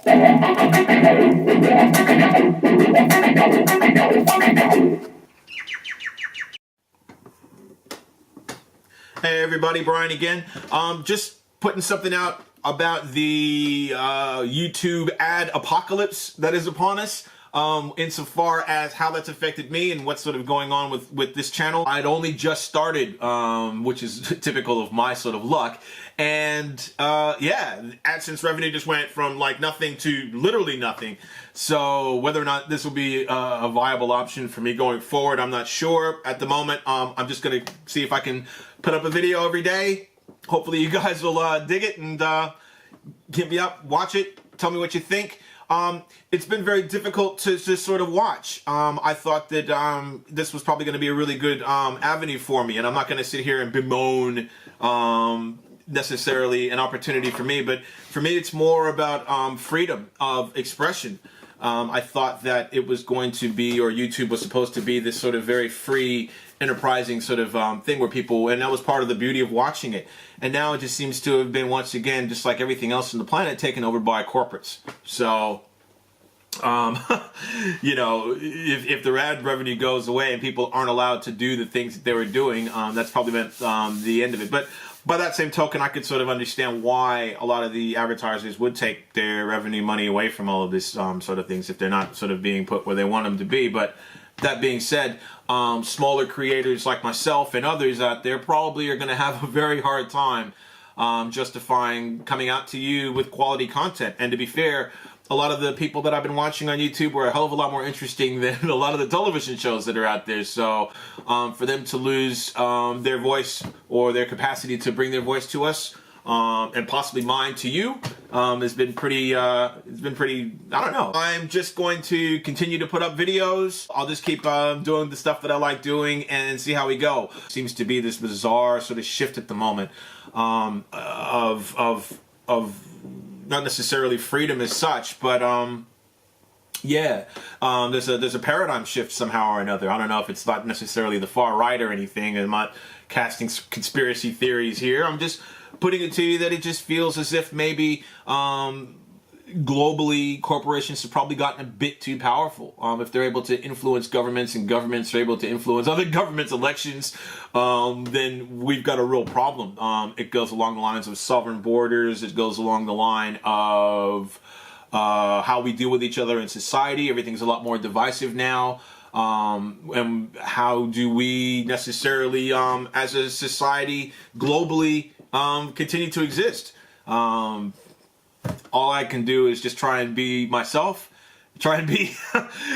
Hey everybody, Brian again. Just putting something out about the YouTube ad apocalypse that is upon us. Insofar as how that's affected me and what's sort of going on with this channel. I'd only just started, which is typical of my sort of luck. And yeah, AdSense revenue just went from like nothing to literally nothing. So whether or not this will be a viable option for me going forward, I'm not sure at the moment. I'm just gonna see if I can put up a video every day. Hopefully you guys will dig it and hit me up, watch it, tell me what you think. It's been very difficult to just sort of watch. I thought that this was probably going to be a really good avenue for me, and I'm not going to sit here and bemoan necessarily an opportunity for me, but for me it's more about freedom of expression. I thought that it was going to be, or YouTube was supposed to be, this sort of very free, enterprising sort of thing where people, and that was part of the beauty of watching it. And now it just seems to have been, once again, just like everything else on the planet, taken over by corporates. So, you know, if the ad revenue goes away and people aren't allowed to do the things that they were doing, that's probably meant the end of it. But by that same token, I could sort of understand why a lot of the advertisers would take their revenue money away from all of this sort of things if they're not sort of being put where they want them to be. But that being said, smaller creators like myself and others out there probably are going to have a very hard time justifying coming out to you with quality content. And to be fair, a lot of the people that I've been watching on YouTube were a hell of a lot more interesting than a lot of the television shows that are out there. So for them to lose their voice or their capacity to bring their voice to us, and possibly mine to you, has been pretty, it's been pretty, I don't know. I'm just going to continue to put up videos. I'll just keep doing the stuff that I like doing and see how we go. Seems to be this bizarre sort of shift at the moment of not necessarily freedom as such, but yeah, there's a paradigm shift somehow or another. I don't know if it's not necessarily the far right or anything. I'm not casting conspiracy theories here. I'm just putting it to you that it just feels as if maybe globally corporations have probably gotten a bit too powerful. If they're able to influence governments and governments are able to influence other governments' elections, then we've got a real problem. It goes along the lines of sovereign borders. It goes along the line of how we deal with each other in society. Everything's a lot more divisive now. And how do we necessarily, as a society, globally, continue to exist? All I can do is just try and be myself, try and be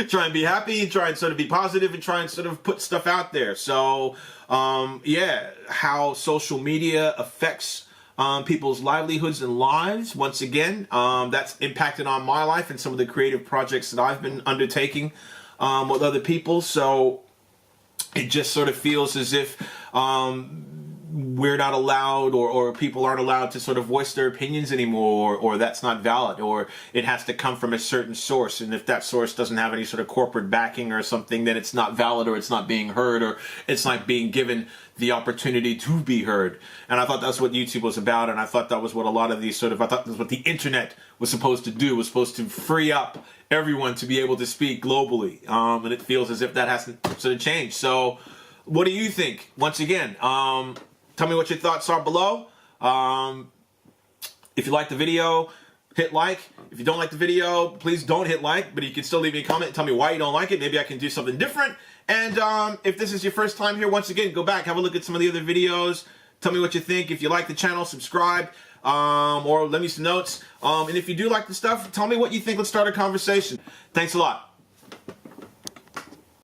try and be happy, try and sort of be positive, and try and sort of put stuff out there. So yeah, how social media affects people's livelihoods and lives, once again, that's impacted on my life and some of the creative projects that I've been undertaking with other people. So it just sort of feels as if we're not allowed, or people aren't allowed to sort of voice their opinions anymore, or that's not valid, or it has to come from a certain source, and if that source doesn't have any sort of corporate backing or something, then it's not valid, or it's not being heard, or it's not being given the opportunity to be heard. And I thought that's what YouTube was about, and I thought that was what a lot of these sort of, I thought that's what the internet was supposed to do, was supposed to free up everyone to be able to speak globally, and it feels as if that hasn't sort of changed. So what do you think? Once again, tell me what your thoughts are below. If you like the video, hit like. If you don't like the video, please don't hit like, but you can still leave me a comment and tell me why you don't like it. Maybe I can do something different. And if this is your first time here, once again, go back, have a look at some of the other videos. Tell me what you think. If you like the channel, subscribe, or let me some notes. And if you do like the stuff, tell me what you think. Let's start a conversation. Thanks a lot.